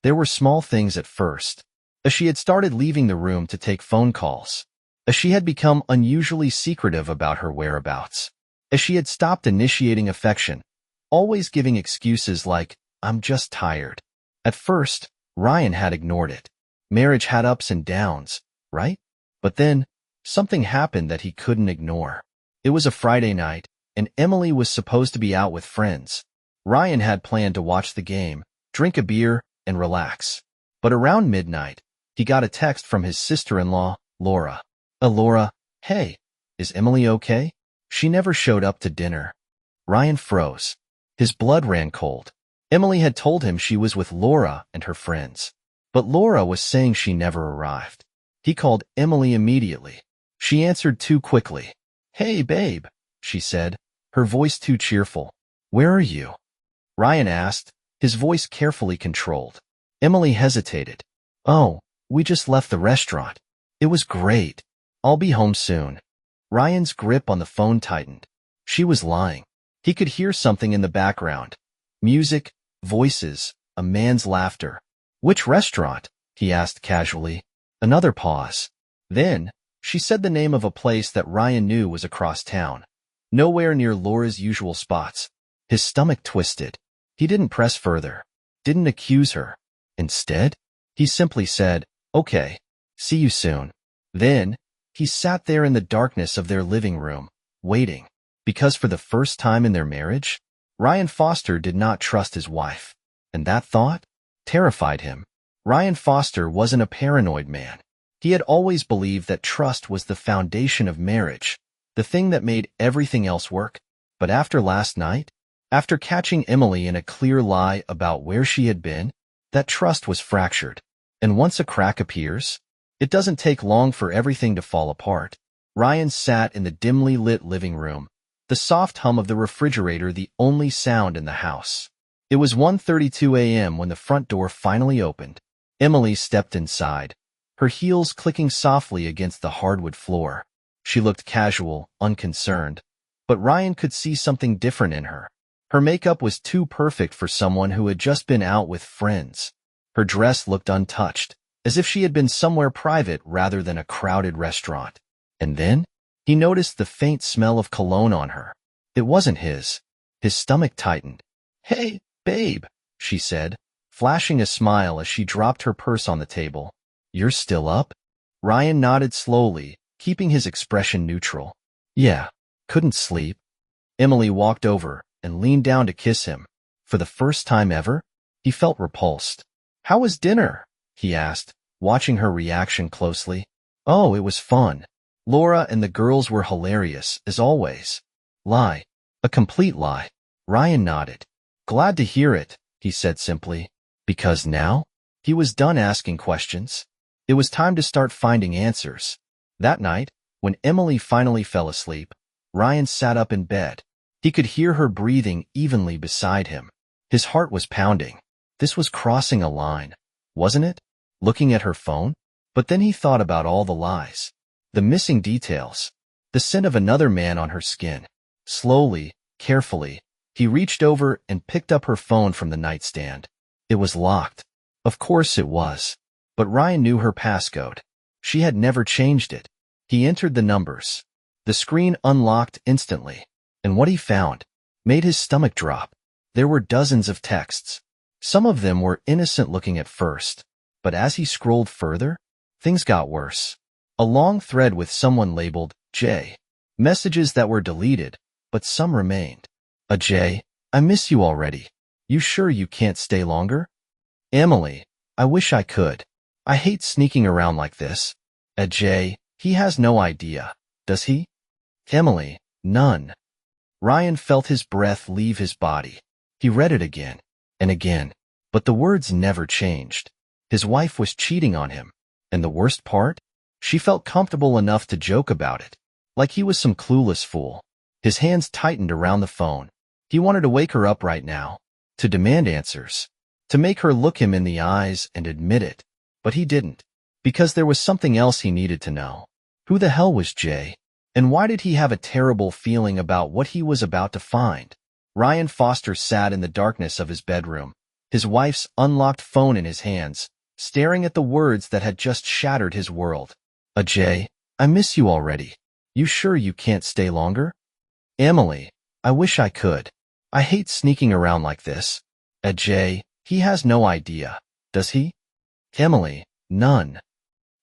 There were small things at first. As she had started leaving the room to take phone calls. As she had become unusually secretive about her whereabouts. As she had stopped initiating affection, always giving excuses like, "I'm just tired." At first, Ryan had ignored it. Marriage had ups and downs, right? But then, something happened that he couldn't ignore. It was a Friday night, and Emily was supposed to be out with friends. Ryan had planned to watch the game, drink a beer, and relax. But around midnight, he got a text from his sister-in-law, Laura. Laura, hey, is Emily okay? She never showed up to dinner. Ryan froze. His blood ran cold. Emily had told him she was with Laura and her friends. But Laura was saying she never arrived. He called Emily immediately. She answered too quickly. "Hey, babe," she said, her voice too cheerful. "Where are you?" Ryan asked, his voice carefully controlled. Emily hesitated. "Oh, we just left the restaurant. It was great. I'll be home soon." Ryan's grip on the phone tightened. She was lying. He could hear something in the background. Music, voices, a man's laughter. "Which restaurant?" he asked casually. Another pause. Then, she said the name of a place that Ryan knew was across town. Nowhere near Laura's usual spots. His stomach twisted. He didn't press further. Didn't accuse her. Instead, he simply said, "Okay, see you soon." Then, he sat there in the darkness of their living room, waiting. Because for the first time in their marriage, Ryan Foster did not trust his wife. And that thought terrified him. Ryan Foster wasn't a paranoid man. He had always believed that trust was the foundation of marriage, the thing that made everything else work. But after last night, after catching Emily in a clear lie about where she had been, that trust was fractured. And once a crack appears, it doesn't take long for everything to fall apart. Ryan sat in the dimly lit living room, the soft hum of the refrigerator the only sound in the house. It was 1:32 a.m. when the front door finally opened. Emily stepped inside, her heels clicking softly against the hardwood floor. She looked casual, unconcerned, but Ryan could see something different in her. Her makeup was too perfect for someone who had just been out with friends. Her dress looked untouched, as if she had been somewhere private rather than a crowded restaurant. And then, he noticed the faint smell of cologne on her. It wasn't his. His stomach tightened. "Hey, babe," she said, flashing a smile as she dropped her purse on the table. "You're still up?" Ryan nodded slowly, keeping his expression neutral. "Yeah, couldn't sleep." Emily walked over and leaned down to kiss him. For the first time ever, he felt repulsed. "How was dinner?" he asked, watching her reaction closely. "Oh, it was fun. Laura and the girls were hilarious, as always." "Lie. A complete lie." Ryan nodded. "Glad to hear it," he said simply. Because now, he was done asking questions. It was time to start finding answers. That night, when Emily finally fell asleep, Ryan sat up in bed. He could hear her breathing evenly beside him. His heart was pounding. This was crossing a line, wasn't it? Looking at her phone? But then he thought about all the lies. The missing details. The scent of another man on her skin. Slowly, carefully, he reached over and picked up her phone from the nightstand. It was locked. Of course it was. But Ryan knew her passcode. She had never changed it. He entered the numbers. The screen unlocked instantly. And what he found made his stomach drop. There were dozens of texts. Some of them were innocent-looking at first. But as he scrolled further, things got worse. A long thread with someone labeled J. Messages that were deleted, but some remained. A J, "I miss you already. You sure you can't stay longer?" "Emily, I wish I could. I hate sneaking around like this." A J, "He has no idea, does he?" Emily, "None." Ryan felt his breath leave his body. He read it again and again, but the words never changed. His wife was cheating on him. And the worst part? She felt comfortable enough to joke about it, like he was some clueless fool. His hands tightened around the phone. He wanted to wake her up right now, to demand answers, to make her look him in the eyes and admit it. But he didn't, because there was something else he needed to know. Who the hell was Jay? And why did he have a terrible feeling about what he was about to find? Ryan Foster sat in the darkness of his bedroom, his wife's unlocked phone in his hands, staring at the words that had just shattered his world. Ajay, I miss you already. You sure you can't stay longer? Emily, I wish I could. I hate sneaking around like this. Ajay, he has no idea, does he? Emily, none.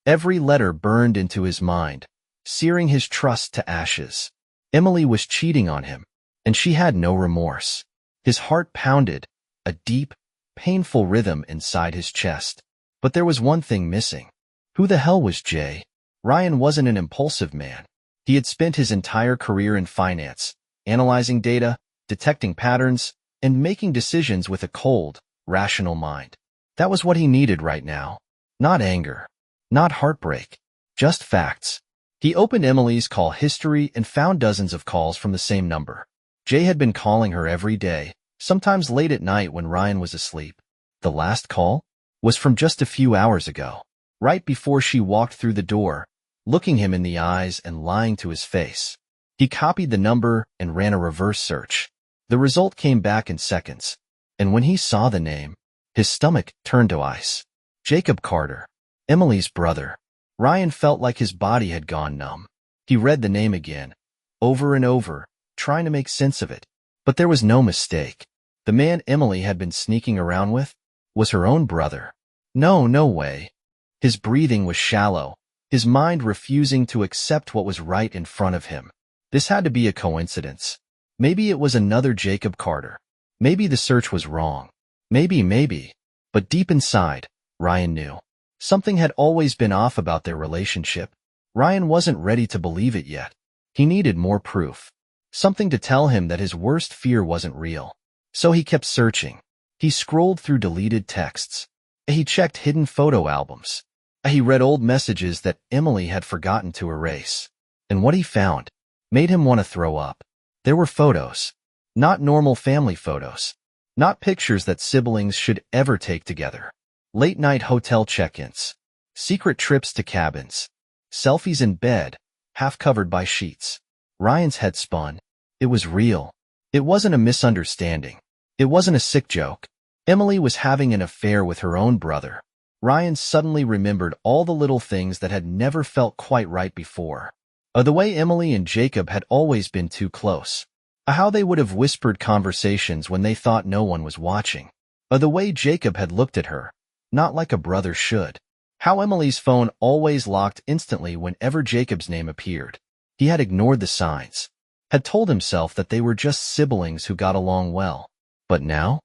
Every letter burned into his mind, searing his trust to ashes. Emily was cheating on him, and she had no remorse. His heart pounded, a deep, painful rhythm inside his chest. But there was one thing missing. Who the hell was Jay? Ryan wasn't an impulsive man. He had spent his entire career in finance, analyzing data, detecting patterns, and making decisions with a cold, rational mind. That was what he needed right now. Not anger, not heartbreak, just facts. He opened Emily's call history and found dozens of calls from the same number. Jay had been calling her every day, sometimes late at night when Ryan was asleep. The last call was from just a few hours ago, right before she walked through the door, looking him in the eyes and lying to his face. He copied the number and ran a reverse search. The result came back in seconds, and when he saw the name, his stomach turned to ice. Jacob Carter, Emily's brother. Ryan felt like his body had gone numb. He read the name again, over and over, trying to make sense of it. But there was no mistake. The man Emily had been sneaking around with was her own brother. No way. His breathing was shallow, his mind refusing to accept what was right in front of him. This had to be a coincidence. Maybe it was another Jacob Carter. Maybe the search was wrong. Maybe. But deep inside, Ryan knew. Something had always been off about their relationship. Ryan wasn't ready to believe it yet. He needed more proof. Something to tell him that his worst fear wasn't real. So he kept searching. He scrolled through deleted texts. He checked hidden photo albums. He read old messages that Emily had forgotten to erase. And what he found made him want to throw up. There were photos. Not normal family photos. Not pictures that siblings should ever take together. Late-night hotel check-ins. Secret trips to cabins. Selfies in bed, half covered by sheets. Ryan's head spun. It was real. It wasn't a misunderstanding. It wasn't a sick joke. Emily was having an affair with her own brother. Ryan suddenly remembered all the little things that had never felt quite right before. The way Emily and Jacob had always been too close. How they would have whispered conversations when they thought no one was watching. The way Jacob had looked at her, not like a brother should. How Emily's phone always locked instantly whenever Jacob's name appeared. He had ignored the signs. Had told himself that they were just siblings who got along well. But now,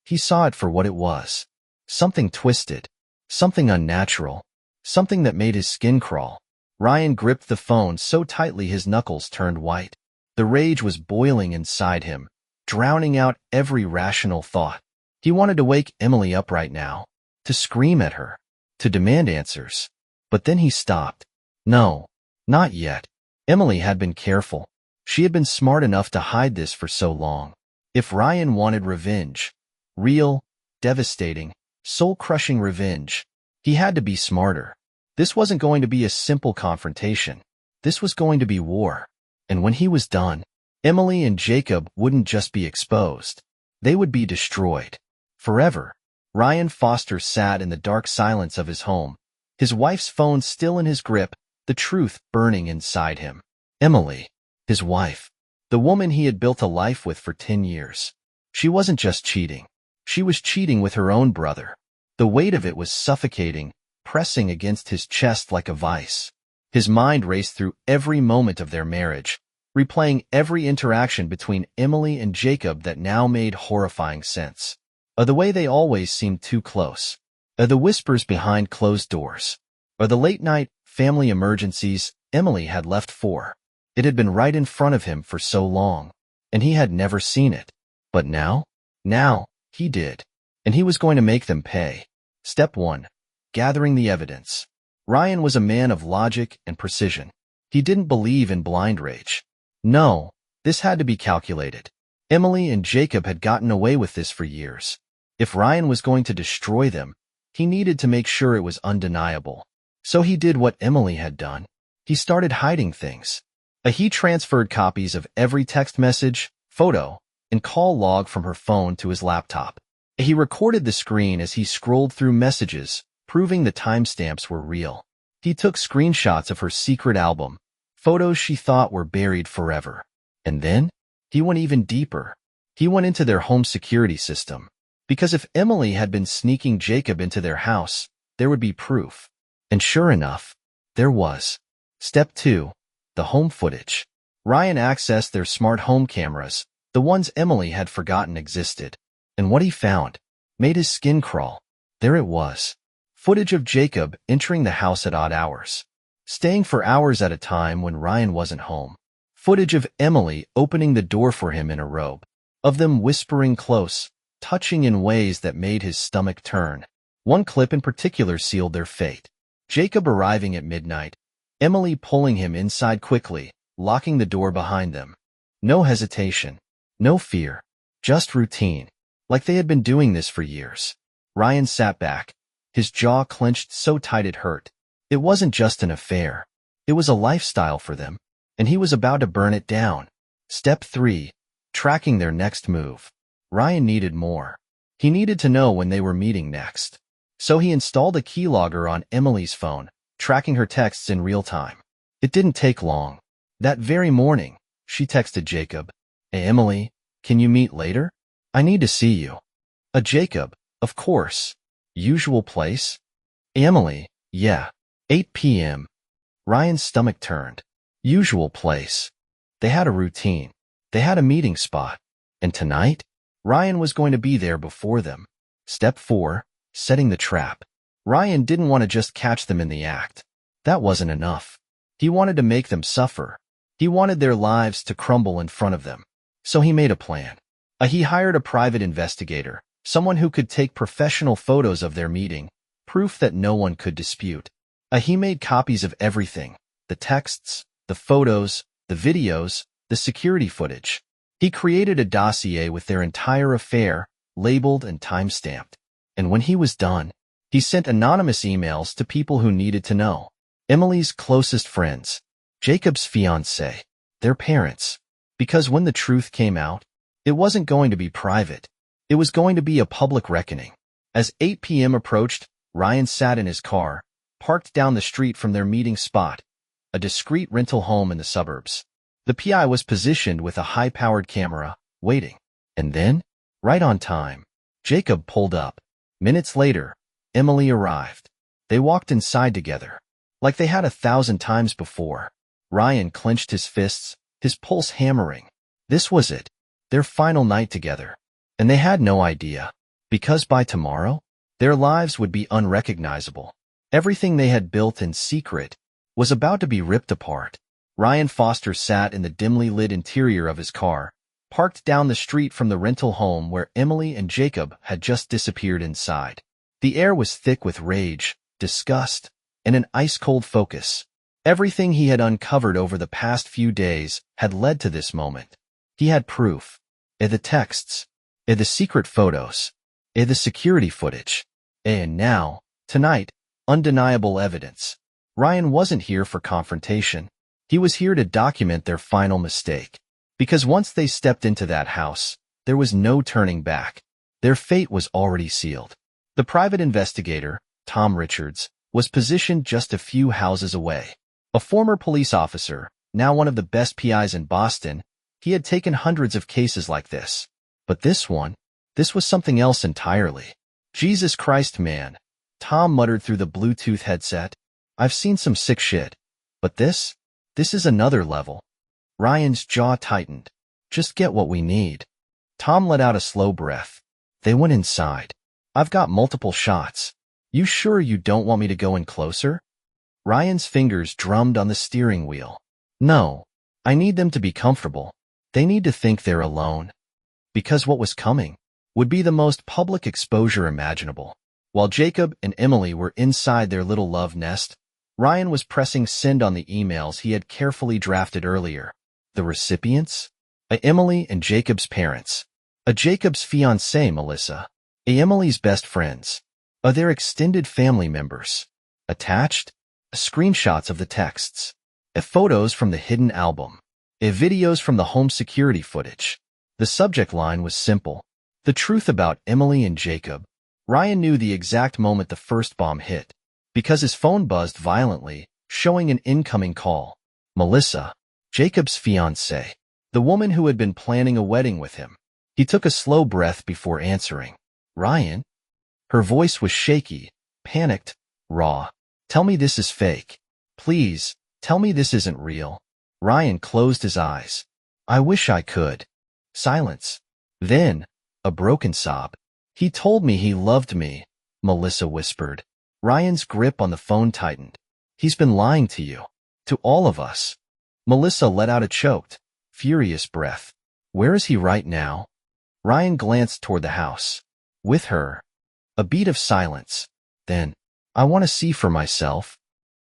he saw it for what it was. Something twisted. Something unnatural. Something that made his skin crawl. Ryan gripped the phone so tightly his knuckles turned white. The rage was boiling inside him, drowning out every rational thought. He wanted to wake Emily up right now, to scream at her, to demand answers. But then he stopped. No, not yet. Emily had been careful. She had been smart enough to hide this for so long. If Ryan wanted revenge, real, devastating, soul-crushing revenge, he had to be smarter. This wasn't going to be a simple confrontation. This was going to be war. And when he was done, Emily and Jacob wouldn't just be exposed. They would be destroyed. Forever. Ryan Foster sat in the dark silence of his home, his wife's phone still in his grip, the truth burning inside him. Emily, his wife, the woman he had built a life with for 10 years. She wasn't just cheating. She was cheating with her own brother. The weight of it was suffocating, pressing against his chest like a vice. His mind raced through every moment of their marriage, replaying every interaction between Emily and Jacob that now made horrifying sense. The way they always seemed too close. The whispers behind closed doors. The late-night family emergencies Emily had left for. It had been right in front of him for so long, and he had never seen it. But now, he did. And he was going to make them pay. Step 1. Gathering the evidence. Ryan was a man of logic and precision. He didn't believe in blind rage. No, this had to be calculated. Emily and Jacob had gotten away with this for years. If Ryan was going to destroy them, he needed to make sure it was undeniable. So he did what Emily had done. He started hiding things. He transferred copies of every text message, photo, and call log from her phone to his laptop. He recorded the screen as he scrolled through messages, proving the timestamps were real. He took screenshots of her secret album, photos she thought were buried forever. And then, he went even deeper. He went into their home security system. Because if Emily had been sneaking Jacob into their house, there would be proof. And sure enough, there was. Step 2. The home footage. Ryan accessed their smart home cameras, the ones Emily had forgotten existed. And what he found made his skin crawl. There it was. Footage of Jacob entering the house at odd hours, staying for hours at a time when Ryan wasn't home. Footage of Emily opening the door for him in a robe, of them whispering close, touching in ways that made his stomach turn. One clip in particular sealed their fate. Jacob arriving at midnight, Emily pulling him inside quickly, locking the door behind them. No hesitation, no fear, just routine, like they had been doing this for years. Ryan sat back, his jaw clenched so tight it hurt. It wasn't just an affair. It was a lifestyle for them, and he was about to burn it down. Step 3. Tracking their next move. Ryan needed more. He needed to know when they were meeting next. So he installed a keylogger on Emily's phone, tracking her texts in real time. It didn't take long. That very morning, she texted Jacob, "Hey Emily, can you meet later? I need to see you." Jacob, "Of course. Usual place?" Emily, "Yeah. 8 p.m. Ryan's stomach turned. Usual place. They had a routine. They had a meeting spot. And tonight, Ryan was going to be there before them. Step 4. Setting the trap. Ryan didn't want to just catch them in the act. That wasn't enough. He wanted to make them suffer. He wanted their lives to crumble in front of them. So he made a plan. He hired a private investigator, someone who could take professional photos of their meeting, proof that no one could dispute. He made copies of everything, the texts, the photos, the videos, the security footage. He created a dossier with their entire affair, labeled and time-stamped. And when he was done, he sent anonymous emails to people who needed to know. Emily's closest friends, Jacob's fiancé, their parents. Because when the truth came out, it wasn't going to be private. It was going to be a public reckoning. As 8 p.m. approached, Ryan sat in his car, parked down the street from their meeting spot, a discreet rental home in the suburbs. The PI was positioned with a high-powered camera, waiting. And then, right on time, Jacob pulled up. Minutes later, Emily arrived. They walked inside together, like they had 1,000 times before. Ryan clenched his fists, his pulse hammering. This was it, their final night together. And they had no idea, because by tomorrow, their lives would be unrecognizable. Everything they had built in secret was about to be ripped apart. Ryan Foster sat in the dimly lit interior of his car, parked down the street from the rental home where Emily and Jacob had just disappeared inside. The air was thick with rage, disgust, and an ice-cold focus. Everything he had uncovered over the past few days had led to this moment. He had proof. The texts. The secret photos. The security footage. And now, tonight, undeniable evidence. Ryan wasn't here for confrontation. He was here to document their final mistake. Because once they stepped into that house, there was no turning back. Their fate was already sealed. The private investigator, Tom Richards, was positioned just a few houses away. A former police officer, now one of the best PIs in Boston, he had taken hundreds of cases like this. But this was something else entirely. "Jesus Christ, man," Tom muttered through the Bluetooth headset. "I've seen some sick shit. But this is another level." Ryan's jaw tightened. "Just get what we need." Tom let out a slow breath. They went inside. "I've got multiple shots. You sure you don't want me to go in closer?" Ryan's fingers drummed on the steering wheel. "No. I need them to be comfortable. They need to think they're alone." Because what was coming would be the most public exposure imaginable. While Jacob and Emily were inside their little love nest, Ryan was pressing send on the emails he had carefully drafted earlier. The recipients? Emily and Jacob's parents. Jacob's fiancée, Melissa. Emily's best friends. Their extended family members. Attached? Screenshots of the texts. Photos from the hidden album. Videos from the home security footage. The subject line was simple. The truth about Emily and Jacob. Ryan knew the exact moment the first bomb hit, because his phone buzzed violently, showing an incoming call. Melissa, Jacob's fiancée, the woman who had been planning a wedding with him. He took a slow breath before answering. Ryan? Her voice was shaky, panicked, raw. Tell me this is fake. Please, tell me this isn't real. Ryan closed his eyes. I wish I could. Silence. Then, a broken sob. He told me he loved me, Melissa whispered. Ryan's grip on the phone tightened. He's been lying to you. To all of us. Melissa let out a choked, furious breath. Where is he right now? Ryan glanced toward the house. With her. A beat of silence. Then, I want to see for myself.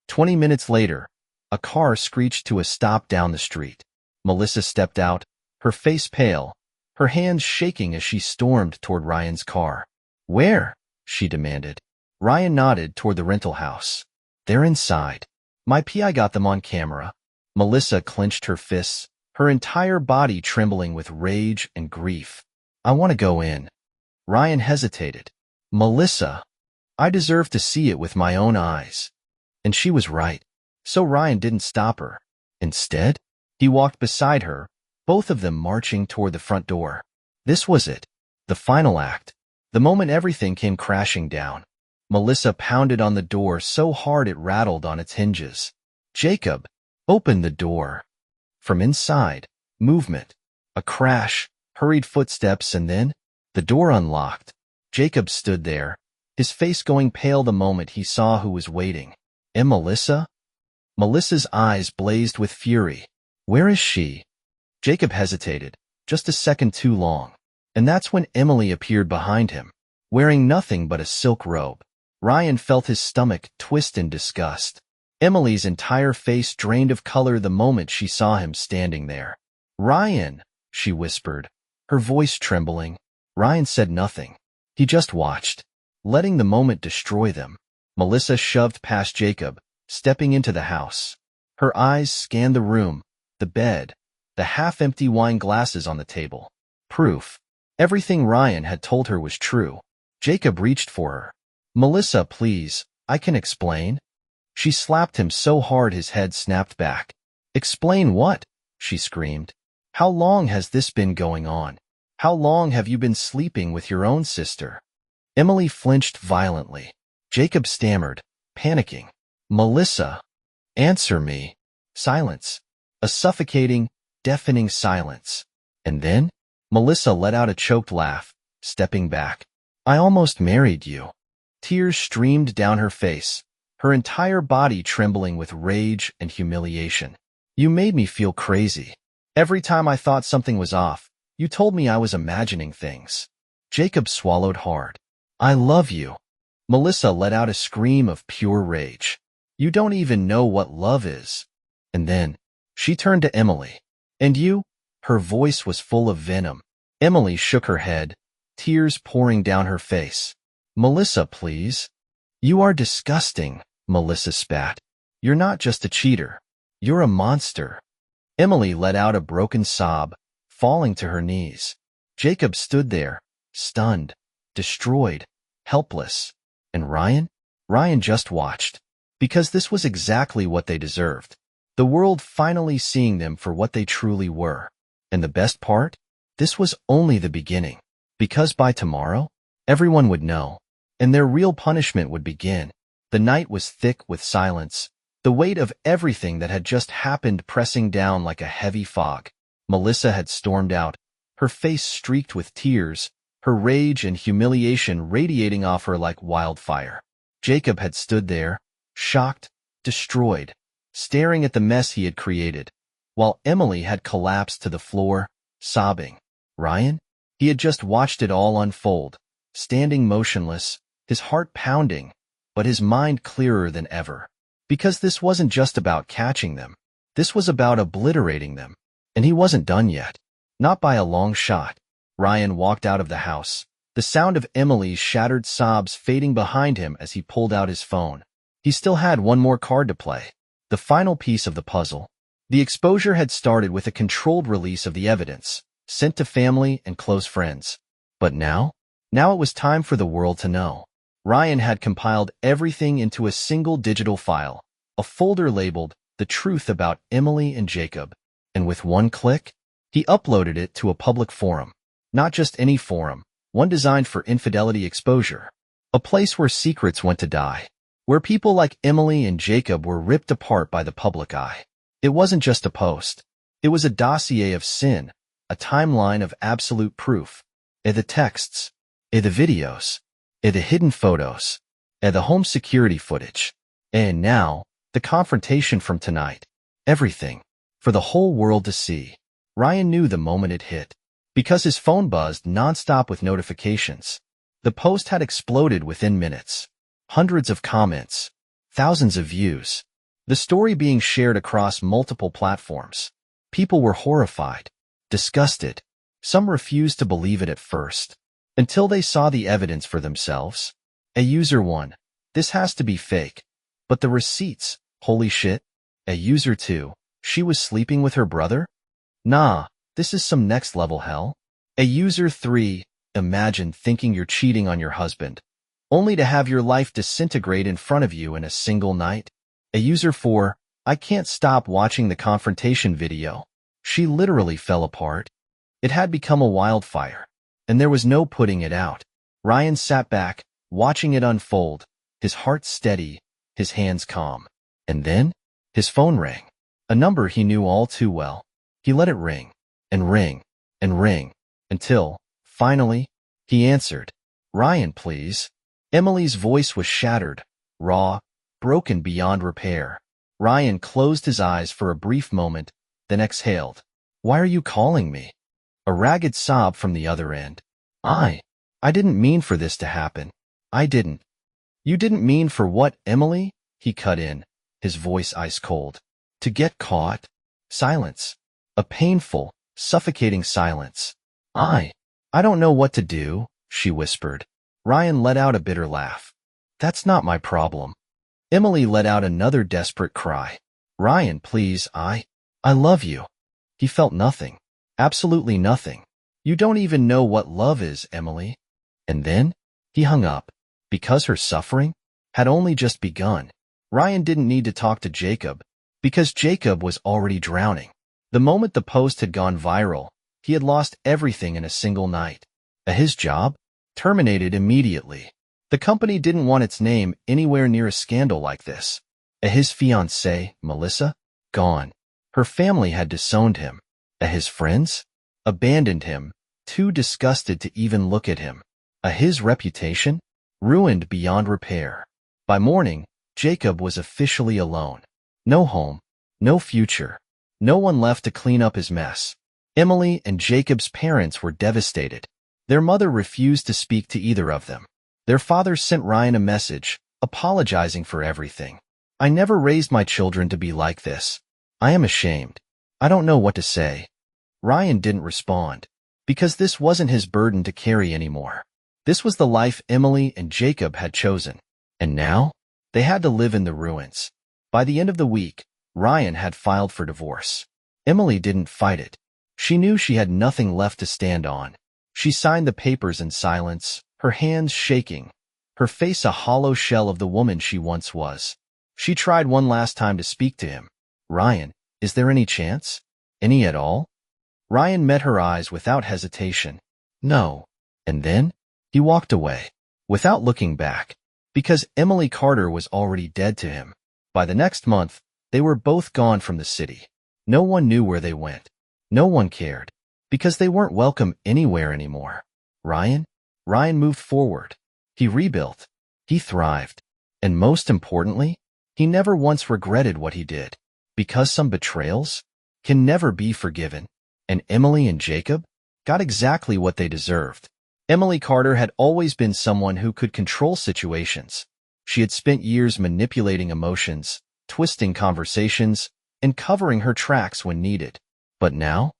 20 minutes later, a car screeched to a stop down the street. Melissa stepped out, her face pale, her hands shaking as she stormed toward Ryan's car. Where? She demanded. Ryan nodded toward the rental house. They're inside. My PI got them on camera. Melissa clenched her fists, her entire body trembling with rage and grief. I want to go in. Ryan hesitated. Melissa, I deserve to see it with my own eyes. And she was right. So Ryan didn't stop her. Instead, he walked beside her, both of them marching toward the front door. This was it. The final act. The moment everything came crashing down. Melissa pounded on the door so hard it rattled on its hinges. Jacob, open the door. From inside, movement, a crash, hurried footsteps, and then the door unlocked. Jacob stood there, his face going pale the moment he saw who was waiting. And Melissa? Melissa's eyes blazed with fury. Where is she? Jacob hesitated, just a second too long. And that's when Emily appeared behind him, wearing nothing but a silk robe. Ryan felt his stomach twist in disgust. Emily's entire face drained of color the moment she saw him standing there. Ryan, she whispered, her voice trembling. Ryan said nothing. He just watched, letting the moment destroy them. Melissa shoved past Jacob, stepping into the house. Her eyes scanned the room, the bed, the half-empty wine glasses on the table. Proof. Everything Ryan had told her was true. Jacob reached for her. Melissa, please, I can explain. She slapped him so hard his head snapped back. Explain what? She screamed. How long has this been going on? How long have you been sleeping with your own sister? Emily flinched violently. Jacob stammered, panicking. Melissa, answer me. Silence. A suffocating, deafening silence. And then, Melissa let out a choked laugh, stepping back. I almost married you. Tears streamed down her face, her entire body trembling with rage and humiliation. You made me feel crazy. Every time I thought something was off, you told me I was imagining things. Jacob swallowed hard. I love you. Melissa let out a scream of pure rage. You don't even know what love is. And then, she turned to Emily. And you? Her voice was full of venom. Emily shook her head, tears pouring down her face. Melissa, please. You are disgusting, Melissa spat. You're not just a cheater. You're a monster. Emily let out a broken sob, falling to her knees. Jacob stood there, stunned, destroyed, helpless. And Ryan? Ryan just watched. Because this was exactly what they deserved. The world finally seeing them for what they truly were. And the best part? This was only the beginning. Because by tomorrow, everyone would know. And their real punishment would begin. The night was thick with silence, the weight of everything that had just happened pressing down like a heavy fog. Melissa had stormed out, her face streaked with tears, her rage and humiliation radiating off her like wildfire. Jacob had stood there, shocked, destroyed, staring at the mess he had created, while Emily had collapsed to the floor, sobbing. Ryan? He had just watched it all unfold, standing motionless, his heart pounding, but his mind clearer than ever. Because this wasn't just about catching them. This was about obliterating them. And he wasn't done yet. Not by a long shot. Ryan walked out of the house, the sound of Emily's shattered sobs fading behind him as he pulled out his phone. He still had one more card to play. The final piece of the puzzle. The exposure had started with a controlled release of the evidence, sent to family and close friends. But now? Now it was time for the world to know. Ryan had compiled everything into a single digital file, a folder labeled The Truth About Emily and Jacob, and with one click, he uploaded it to a public forum. Not just any forum, one designed for infidelity exposure. A place where secrets went to die. Where people like Emily and Jacob were ripped apart by the public eye. It wasn't just a post. It was a dossier of sin, a timeline of absolute proof. The texts, the videos, the hidden photos, the home security footage. And now, the confrontation from tonight. Everything. For the whole world to see. Ryan knew the moment it hit. Because his phone buzzed nonstop with notifications. The post had exploded within minutes. Hundreds of comments. Thousands of views. The story being shared across multiple platforms. People were horrified. Disgusted. Some refused to believe it at first. Until they saw the evidence for themselves. A user 1. This has to be fake. But the receipts, holy shit. A user 2. She was sleeping with her brother? Nah, this is some next level hell. A user 3. Imagine thinking you're cheating on your husband, only to have your life disintegrate in front of you in a single night. A user 4. I can't stop watching the confrontation video. She literally fell apart. It had become a wildfire, and there was no putting it out. Ryan sat back, watching it unfold, his heart steady, his hands calm. And then, his phone rang. A number he knew all too well. He let it ring, and ring, and ring, until, finally, he answered. Ryan, please. Emily's voice was shattered, raw, broken beyond repair. Ryan closed his eyes for a brief moment, then exhaled. Why are you calling me? A ragged sob from the other end. I didn't mean for this to happen. I didn't. You didn't mean for what, Emily? He cut in, his voice ice cold. To get caught? Silence. A painful, suffocating silence. I don't know what to do, she whispered. Ryan let out a bitter laugh. That's not my problem. Emily let out another desperate cry. Ryan, please, I love you. He felt nothing. Absolutely nothing. You don't even know what love is, Emily. And then, he hung up. Because her suffering had only just begun. Ryan didn't need to talk to Jacob, because Jacob was already drowning. The moment the post had gone viral, he had lost everything in a single night. His job? Terminated immediately. The company didn't want its name anywhere near a scandal like this. His fiancée, Melissa? Gone. Her family had disowned him. His friends? Abandoned him, too disgusted to even look at him. His reputation? Ruined beyond repair. By morning, Jacob was officially alone. No home, no future, no one left to clean up his mess. Emily and Jacob's parents were devastated. Their mother refused to speak to either of them. Their father sent Ryan a message, apologizing for everything. I never raised my children to be like this. I am ashamed. I don't know what to say. Ryan didn't respond, because this wasn't his burden to carry anymore. This was the life Emily and Jacob had chosen. And now, they had to live in the ruins. By the end of the week, Ryan had filed for divorce. Emily didn't fight it. She knew she had nothing left to stand on. She signed the papers in silence, her hands shaking, her face a hollow shell of the woman she once was. She tried one last time to speak to him. Ryan, is there any chance? Any at all? Ryan met her eyes without hesitation. No. And then, he walked away, without looking back, because Emily Carter was already dead to him. By the next month, they were both gone from the city. No one knew where they went. No one cared, because they weren't welcome anywhere anymore. Ryan moved forward. He rebuilt. He thrived. And most importantly, he never once regretted what he did, because some betrayals can never be forgiven. And Emily and Jacob got exactly what they deserved. Emily Carter had always been someone who could control situations. She had spent years manipulating emotions, twisting conversations, and covering her tracks when needed. But now,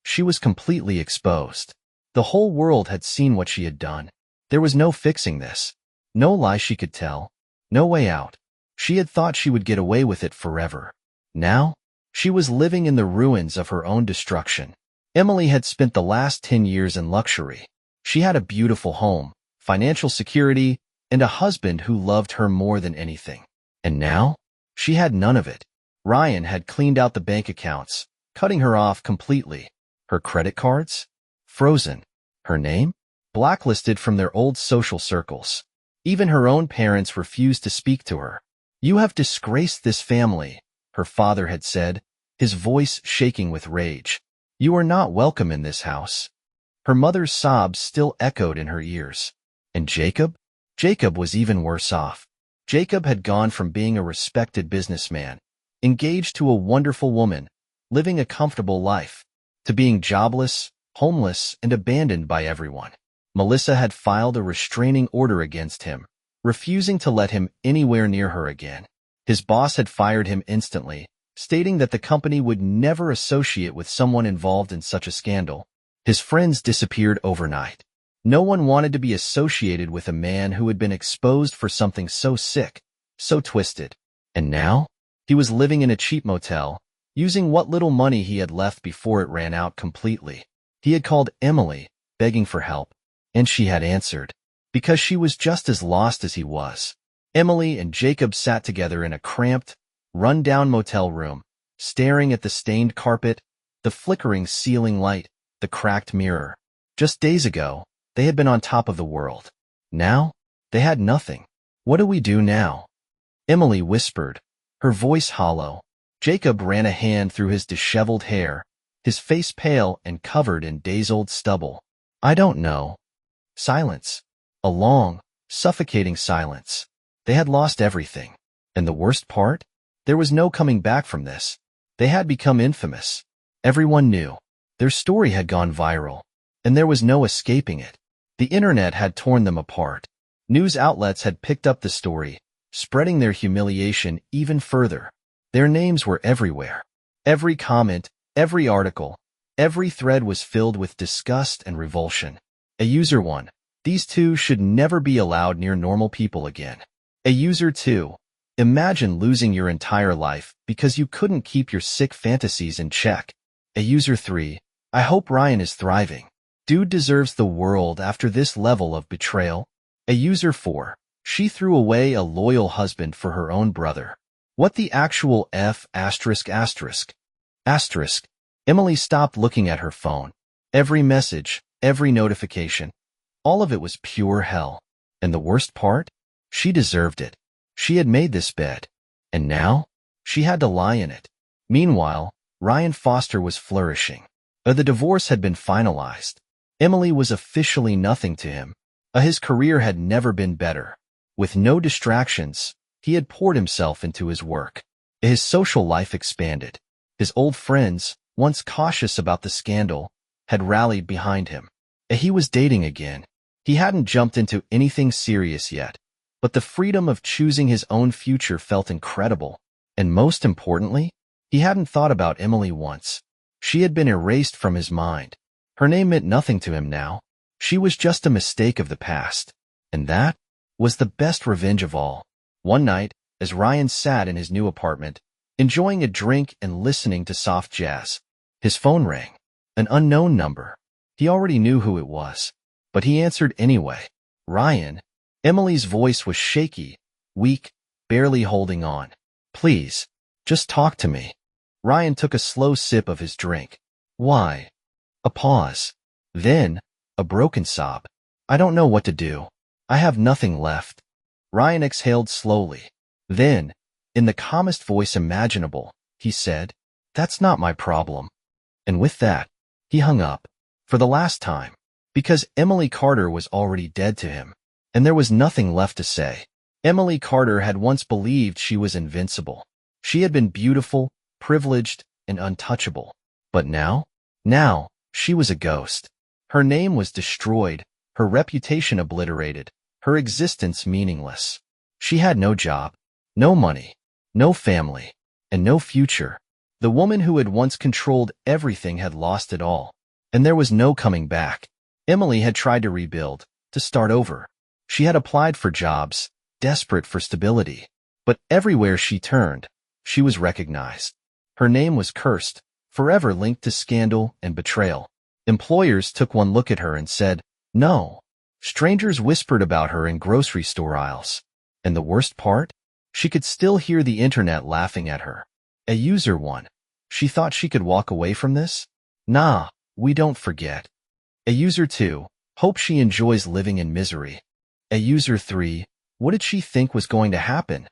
she was completely exposed. The whole world had seen what she had done. There was no fixing this. No lie she could tell. No way out. She had thought she would get away with it forever. Now, she was living in the ruins of her own destruction. Emily had spent the last 10 years in luxury. She had a beautiful home, financial security, and a husband who loved her more than anything. And now, she had none of it. Ryan had cleaned out the bank accounts, cutting her off completely. Her credit cards? Frozen. Her name? Blacklisted from their old social circles. Even her own parents refused to speak to her. "You have disgraced this family," her father had said, his voice shaking with rage. "You are not welcome in this house." Her mother's sobs still echoed in her ears. And Jacob? Jacob was even worse off. Jacob had gone from being a respected businessman, engaged to a wonderful woman, living a comfortable life, to being jobless, homeless, and abandoned by everyone. Melissa had filed a restraining order against him, refusing to let him anywhere near her again. His boss had fired him instantly, stating that the company would never associate with someone involved in such a scandal. His friends disappeared overnight. No one wanted to be associated with a man who had been exposed for something so sick, so twisted. And now, he was living in a cheap motel, using what little money he had left before it ran out completely. He had called Emily, begging for help, and she had answered, because she was just as lost as he was. Emily and Jacob sat together in a cramped, run-down motel room, staring at the stained carpet, the flickering ceiling light, the cracked mirror. Just days ago, they had been on top of the world. Now, they had nothing. "What do we do now?" Emily whispered, her voice hollow. Jacob ran a hand through his disheveled hair, his face pale and covered in days-old stubble. "I don't know." Silence. A long, suffocating silence. They had lost everything. And the worst part? There was no coming back from this. They had become infamous. Everyone knew. Their story had gone viral, and there was no escaping it. The internet had torn them apart. News outlets had picked up the story, spreading their humiliation even further. Their names were everywhere. Every comment, every article, every thread was filled with disgust and revulsion. A user 1. These two should never be allowed near normal people again. A user 2. Imagine losing your entire life because you couldn't keep your sick fantasies in check. A user 3. I hope Ryan is thriving. Dude deserves the world after this level of betrayal. A user 4. She threw away a loyal husband for her own brother. What the actual F*******. Emily stopped looking at her phone. Every message, every notification, all of it was pure hell. And the worst part? She deserved it. She had made this bed. And now? She had to lie in it. Meanwhile, Ryan Foster was flourishing. The divorce had been finalized. Emily was officially nothing to him. His career had never been better. With no distractions, he had poured himself into his work. His social life expanded. His old friends, once cautious about the scandal, had rallied behind him. He was dating again. He hadn't jumped into anything serious yet, but the freedom of choosing his own future felt incredible. And most importantly, he hadn't thought about Emily once. She had been erased from his mind. Her name meant nothing to him now. She was just a mistake of the past. And that was the best revenge of all. One night, as Ryan sat in his new apartment, enjoying a drink and listening to soft jazz, his phone rang. An unknown number. He already knew who it was, but he answered anyway. Ryan. Emily's voice was shaky, weak, barely holding on. "Please, just talk to me." Ryan took a slow sip of his drink. "Why?" A pause. Then, a broken sob. "I don't know what to do. I have nothing left." Ryan exhaled slowly. Then, in the calmest voice imaginable, he said, "That's not my problem." And with that, he hung up. For the last time. Because Emily Carter was already dead to him. And there was nothing left to say. Emily Carter had once believed she was invincible. She had been beautiful, privileged, and untouchable. But now? Now, she was a ghost. Her name was destroyed, her reputation obliterated, her existence meaningless. She had no job, no money, no family, and no future. The woman who had once controlled everything had lost it all. And there was no coming back. Emily had tried to rebuild, to start over. She had applied for jobs, desperate for stability. But everywhere she turned, she was recognized. Her name was cursed, forever linked to scandal and betrayal. Employers took one look at her and said, No. Strangers whispered about her in grocery store aisles. And the worst part? She could still hear the internet laughing at her. A user 1. She thought she could walk away from this? Nah, we don't forget. A user 2. Hope she enjoys living in misery. A user 3. What did she think was going to happen?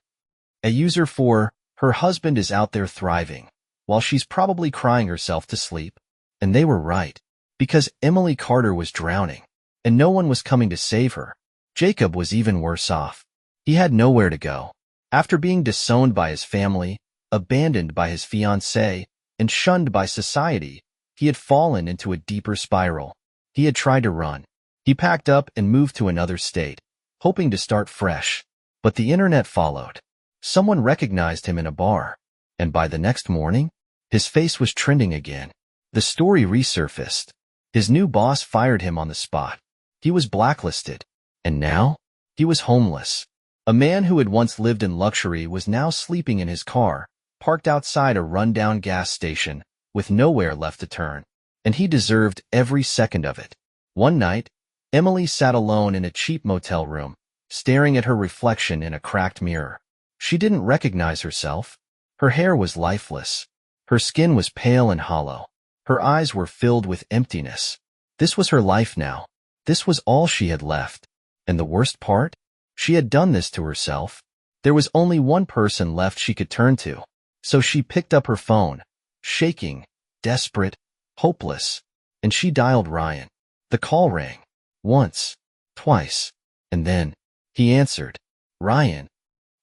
A user 4. Her husband is out there thriving, while she's probably crying herself to sleep. And they were right, because Emily Carter was drowning, and no one was coming to save her. Jacob was even worse off. He had nowhere to go. After being disowned by his family, abandoned by his fiancée, and shunned by society, he had fallen into a deeper spiral. He had tried to run. He packed up and moved to another state, hoping to start fresh. But the internet followed. Someone recognized him in a bar, and by the next morning, his face was trending again. The story resurfaced. His new boss fired him on the spot. He was blacklisted, and now he was homeless. A man who had once lived in luxury was now sleeping in his car, parked outside a rundown gas station, with nowhere left to turn. And he deserved every second of it. One night, Emily sat alone in a cheap motel room, staring at her reflection in a cracked mirror. She didn't recognize herself. Her hair was lifeless. Her skin was pale and hollow. Her eyes were filled with emptiness. This was her life now. This was all she had left. And the worst part? She had done this to herself. There was only one person left she could turn to. So she picked up her phone, shaking, desperate, hopeless, and she dialed Ryan. The call rang. Once, twice, and then he answered. Ryan.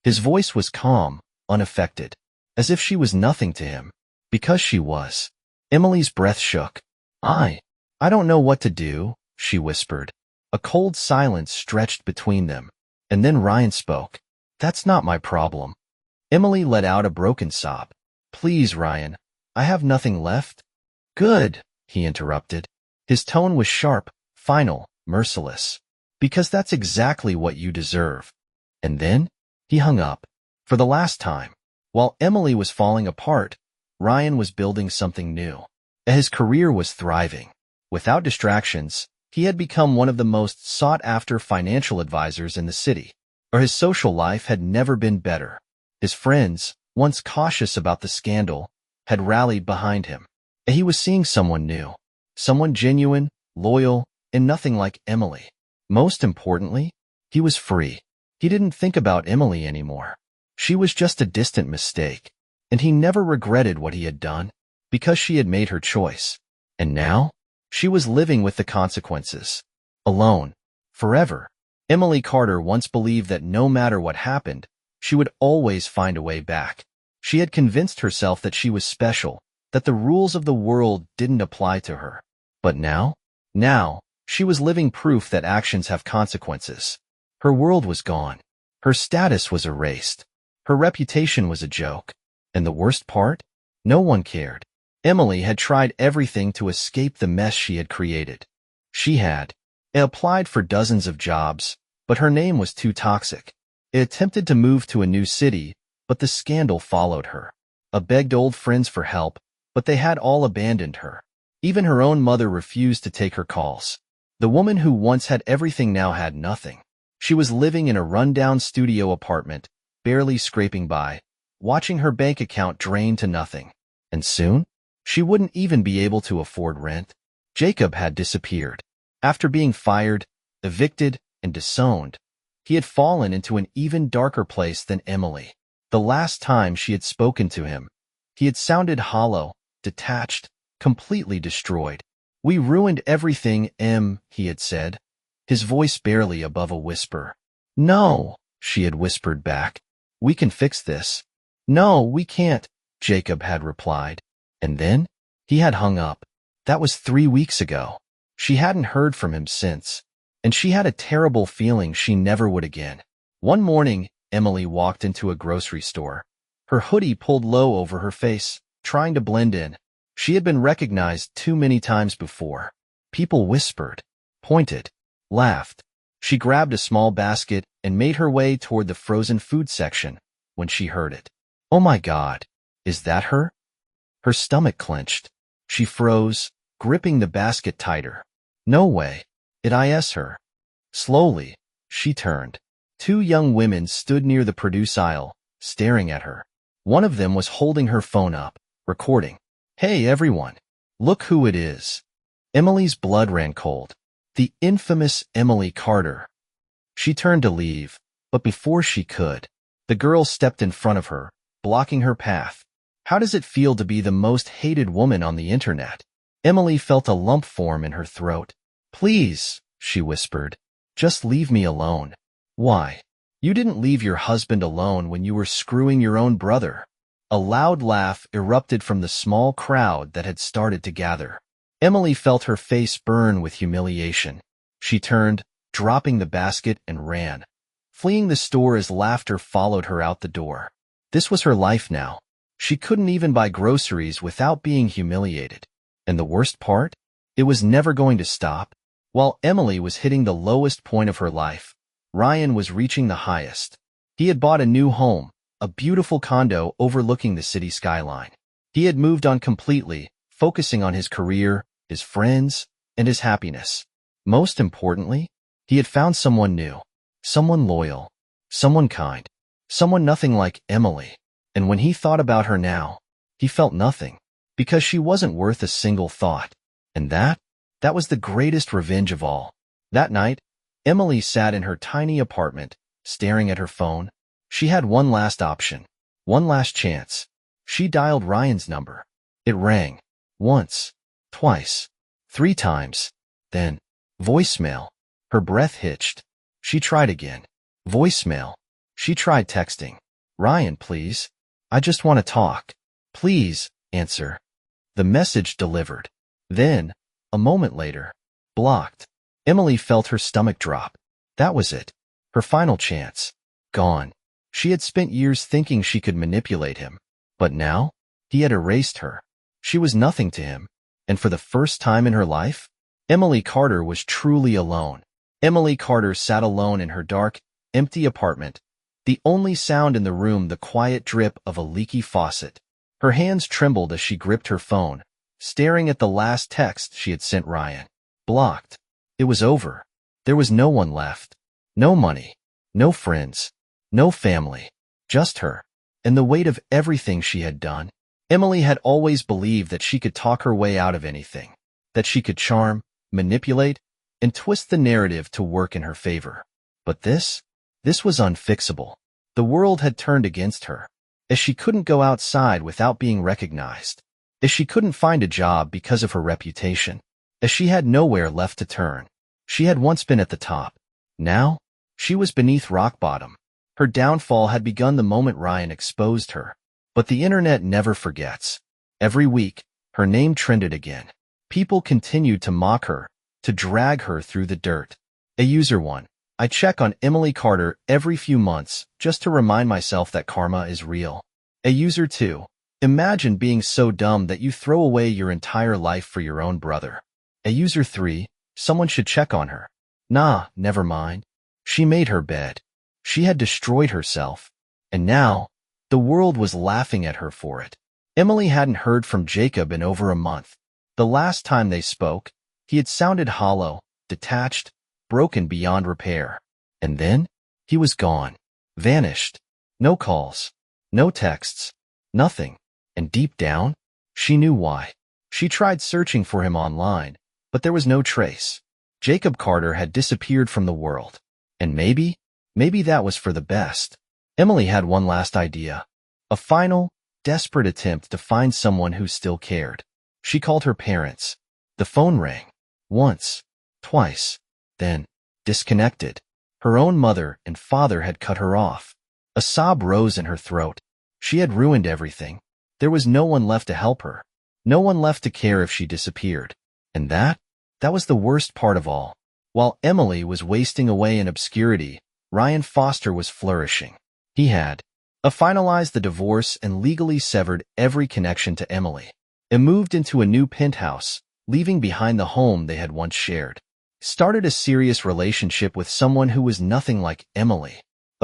His voice was calm, unaffected, as if she was nothing to him. Because she was. Emily's breath shook. I don't know what to do, she whispered. A cold silence stretched between them, and then Ryan spoke. That's not my problem. Emily let out a broken sob. Please, Ryan, I have nothing left. Good, he interrupted. His tone was sharp, final, merciless. Because that's exactly what you deserve. And then he hung up. For the last time. While Emily was falling apart, Ryan was building something new. His career was thriving. Without distractions, he had become one of the most sought-after financial advisors in the city. Or his social life had never been better. His friends, once cautious about the scandal, had rallied behind him. He was seeing someone new. Someone genuine, loyal, and nothing like Emily. Most importantly, he was free. He didn't think about Emily anymore. She was just a distant mistake. And he never regretted what he had done, because she had made her choice. And now, she was living with the consequences. Alone. Forever. Emily Carter once believed that no matter what happened, she would always find a way back. She had convinced herself that she was special, that the rules of the world didn't apply to her. But now, she was living proof that actions have consequences. Her world was gone. Her status was erased. Her reputation was a joke. And the worst part? No one cared. Emily had tried everything to escape the mess she had created. She had applied for dozens of jobs, but her name was too toxic. Attempted to move to a new city, but the scandal followed her. Begged old friends for help, but they had all abandoned her. Even her own mother refused to take her calls. The woman who once had everything now had nothing. She was living in a rundown studio apartment, barely scraping by, watching her bank account drain to nothing. And soon, she wouldn't even be able to afford rent. Jacob had disappeared. After being fired, evicted, and disowned, he had fallen into an even darker place than Emily. The last time she had spoken to him, he had sounded hollow, detached, completely destroyed. We ruined everything, Em, he had said, his voice barely above a whisper. No, she had whispered back. We can fix this. No, we can't, Jacob had replied. And then, he had hung up. That was 3 weeks ago. She hadn't heard from him since, and she had a terrible feeling she never would again. One morning, Emily walked into a grocery store. Her hoodie pulled low over her face, trying to blend in. She had been recognized too many times before. People whispered, pointed, laughed. She grabbed a small basket and made her way toward the frozen food section when she heard it. Oh my God, is that her? Her stomach clenched. She froze, gripping the basket tighter. No way. It is her. Slowly, she turned. Two young women stood near the produce aisle, staring at her. One of them was holding her phone up, recording. Hey everyone, look who it is. Emily's blood ran cold. The infamous Emily Carter. She turned to leave, but before she could, the girl stepped in front of her, blocking her path. How does it feel to be the most hated woman on the internet? Emily felt a lump form in her throat. Please, she whispered, just leave me alone. Why? You didn't leave your husband alone when you were screwing your own brother. A loud laugh erupted from the small crowd that had started to gather. Emily felt her face burn with humiliation. She turned, dropping the basket, and ran, fleeing the store as laughter followed her out the door. This was her life now. She couldn't even buy groceries without being humiliated. And the worst part? It was never going to stop. While Emily was hitting the lowest point of her life, Ryan was reaching the highest. He had bought a new home, a beautiful condo overlooking the city skyline. He had moved on completely, focusing on his career, his friends, and his happiness. Most importantly, he had found someone new, someone loyal, someone kind, someone nothing like Emily. And when he thought about her now, he felt nothing, because she wasn't worth a single thought. And that was the greatest revenge of all. That night, Emily sat in her tiny apartment, staring at her phone. She had one last option, one last chance. She dialed Ryan's number. It rang. Once, twice, 3 times. Then, voicemail. Her breath hitched. She tried again. Voicemail. She tried texting. Ryan, please. I just want to talk. Please, answer. The message delivered. Then, a moment later, blocked. Emily felt her stomach drop. That was it. Her final chance. Gone. She had spent years thinking she could manipulate him. But now, he had erased her. She was nothing to him. And for the first time in her life, Emily Carter was truly alone. Emily Carter sat alone in her dark, empty apartment. The only sound in the room the quiet drip of a leaky faucet. Her hands trembled as she gripped her phone, staring at the last text she had sent Ryan. Blocked. It was over. There was no one left. No money. No friends. No family. Just her. And the weight of everything she had done. Emily had always believed that she could talk her way out of anything. That she could charm, manipulate, and twist the narrative to work in her favor. But this was unfixable. The world had turned against her. As she couldn't go outside without being recognized. As she couldn't find a job because of her reputation. As she had nowhere left to turn. She had once been at the top. Now, she was beneath rock bottom. Her downfall had begun the moment Ryan exposed her. But the internet never forgets. Every week, her name trended again. People continued to mock her, to drag her through the dirt. A user 1. I check on Emily Carter every few months just to remind myself that karma is real. A user 2. Imagine being so dumb that you throw away your entire life for your own brother. A user 3. Someone should check on her. Nah, never mind. She made her bed. She had destroyed herself. And now, the world was laughing at her for it. Emily hadn't heard from Jacob in over a month. The last time they spoke, he had sounded hollow, detached, broken beyond repair. And then, he was gone. Vanished. No calls. No texts. Nothing. And deep down, she knew why. She tried searching for him online, but there was no trace. Jacob Carter had disappeared from the world. And maybe that was for the best. Emily had one last idea. A final, desperate attempt to find someone who still cared. She called her parents. The phone rang. Once. Twice. Then, disconnected. Her own mother and father had cut her off. A sob rose in her throat. She had ruined everything. There was no one left to help her. No one left to care if she disappeared. And that was the worst part of all. While Emily was wasting away in obscurity, Ryan Foster was flourishing. He had finalized the divorce and legally severed every connection to Emily. He moved into a new penthouse, leaving behind the home they had once shared. Started a serious relationship with someone who was nothing like Emily.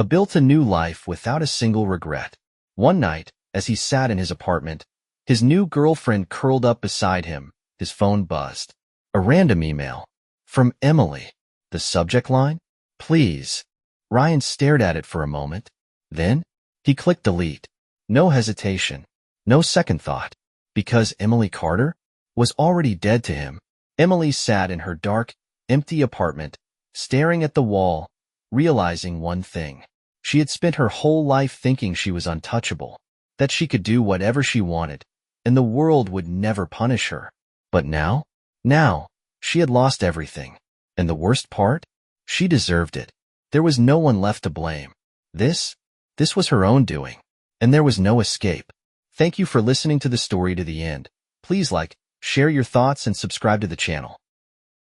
Built a new life without a single regret. One night, as he sat in his apartment, his new girlfriend curled up beside him. His phone buzzed. A random email. From Emily. The subject line? Please. Ryan stared at it for a moment. Then, he clicked delete. No hesitation. No second thought. Because Emily Carter was already dead to him. Emily sat in her dark, empty apartment, staring at the wall, realizing one thing. She had spent her whole life thinking she was untouchable, that she could do whatever she wanted, and the world would never punish her. But now, she had lost everything. And the worst part? She deserved it. There was no one left to blame. This was her own doing. And there was no escape. Thank you for listening to the story to the end. Please like, share your thoughts, and subscribe to the channel.